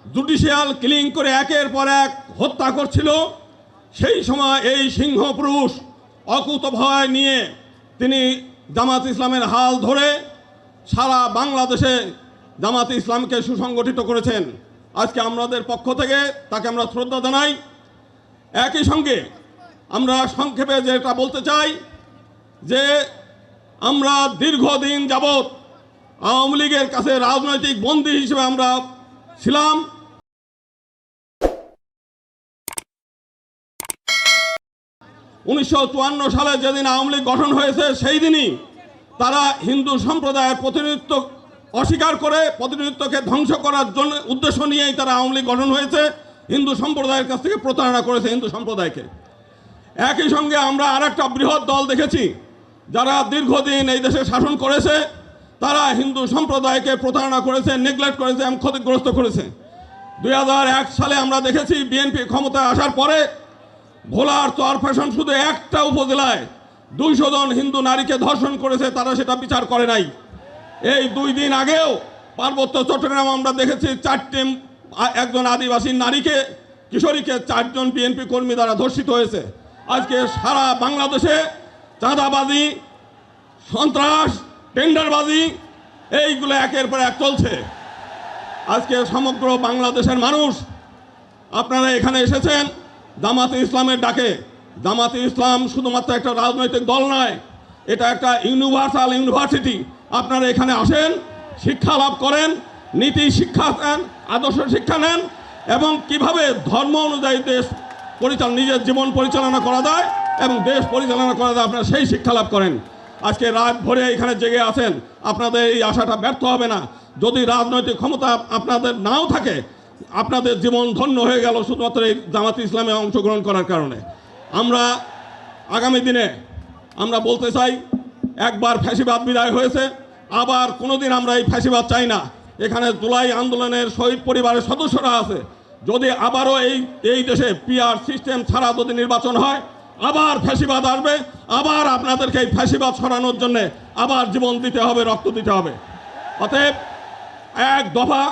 Judicial killing করে একের পর এক হত্যা করছিল, সেই সময় এই সিংহ পুরুষ অকুতোভয় নিয়ে তিনি জামাত ইসলামের হাল ধরে সারা বাংলাদেশে জামাত ইসলামকে সুসংগঠিত করেছেন। আজকে আমাদের পক্ষ থেকে তাকে আমরা শ্রদ্ধা জানাই। একই সঙ্গে আমরা সংক্ষেপে যেটা বলতে চাই যে আমরা দীর্ঘদিন যাবৎ আওয়ামী লীগের কাছে রাজনৈতিক বন্দী হিসেবে আমরা ছিলাম। 1954 সালে যেদিন আওয়ামী লীগ গঠন হয়েছে সেই দিনই তারা হিন্দু সম্প্রদায়ের প্রতিনিধিত্ব অস্বীকার করে প্রতিনিধিত্বকে ধ্বংস করার জন্য উদ্দেশ্য নিয়েই তারা আওয়ামী লীগ গঠন হয়েছে, হিন্দু সম্প্রদায়ের কাছ থেকে প্রতারণা করেছে হিন্দু সম্প্রদায়কে। একই সঙ্গে আমরা আরেকটা বৃহৎ দল দেখেছি যারা দীর্ঘদিন এই দেশে শাসন করেছে, তারা হিন্দু সম্প্রদায়কে প্রতারণা করেছে, নেগলেক্ট করেছে এবং ক্ষতিগ্রস্ত করেছে। 2001 সালে আমরা দেখেছি বিএনপি ক্ষমতায় আসার পরে ভোলার চরফ্যাশন শুধু একটা উপজেলায় 200 জন হিন্দু নারীকে ধর্ষণ করেছে, তারা সেটা বিচার করে নাই। এই 2 দিন আগেও পার্বত্য চট্টগ্রাম আমরা দেখেছি 4টি একজন আদিবাসী নারীকে, কিশোরীকে 4 জন বিএনপি কর্মী দ্বারা ধর্ষিত হয়েছে। আজকে সারা বাংলাদেশে চাঁদাবাজি, সন্ত্রাস, টেন্ডারবাজি এইগুলো একের পর এক চলছে। আজকে সমগ্র বাংলাদেশের মানুষ আপনারা এখানে এসেছেন জামাতে ইসলামের ডাকে। জামাতে ইসলাম শুধুমাত্র একটা রাজনৈতিক দল নয়, এটা একটা ইউনিভার্সাল ইউনিভার্সিটি। আপনারা এখানে আসেন, শিক্ষা লাভ করেন, নীতি শিক্ষা নেন, আদর্শ শিক্ষা নেন এবং কিভাবে ধর্ম অনুযায়ী দেশ নিজের জীবন পরিচালনা করা যায় এবং দেশ পরিচালনা করা যায়, আপনারা সেই শিক্ষা লাভ করেন। আজকে রাত ভরে এখানে জেগে আছেন, আপনাদের এই আশাটা ব্যর্থ হবে না। যদি রাজনৈতিক ক্ষমতা আপনাদের নাও থাকে, আপনাদের জীবন ধন্য হয়ে গেল শুধুমাত্র এই জামাত ইসলামে অংশগ্রহণ করার কারণে। আমরা আগামী দিনে আমরা বলতে চাই, একবার ফ্যাসিবাদ বিদায় হয়েছে, আবার কোনোদিন আমরা এই ফ্যাসিবাদ চাই না। এখানে জুলাই আন্দোলনের শহীদ পরিবারের সদস্যরা আছে, যদি আবারও এই দেশে পিআর সিস্টেম ছাড়া যদি নির্বাচন হয়, আবার ফ্যাসিবাদ আসবে, আবার আপনাদেরকে এই ফ্যাসিবাদ সরানোর জন্য আবার জীবন দিতে হবে, রক্ত দিতে হবে। অতএব এক দফা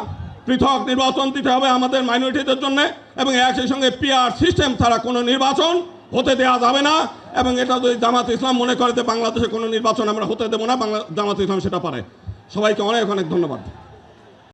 পৃথক নির্বাচন দিতে হবে আমাদের মাইনরিটিদের জন্য এবং একই সঙ্গে পিআর সিস্টেম ছাড়া কোনো নির্বাচন হতে দেওয়া যাবে না। এবং এটা যদি জামাত ইসলাম মনে করে যে বাংলাদেশে কোনো নির্বাচন আমরা হতে দেবো না, জামাত ইসলাম সেটা পারে। সবাইকে অনেক অনেক ধন্যবাদ।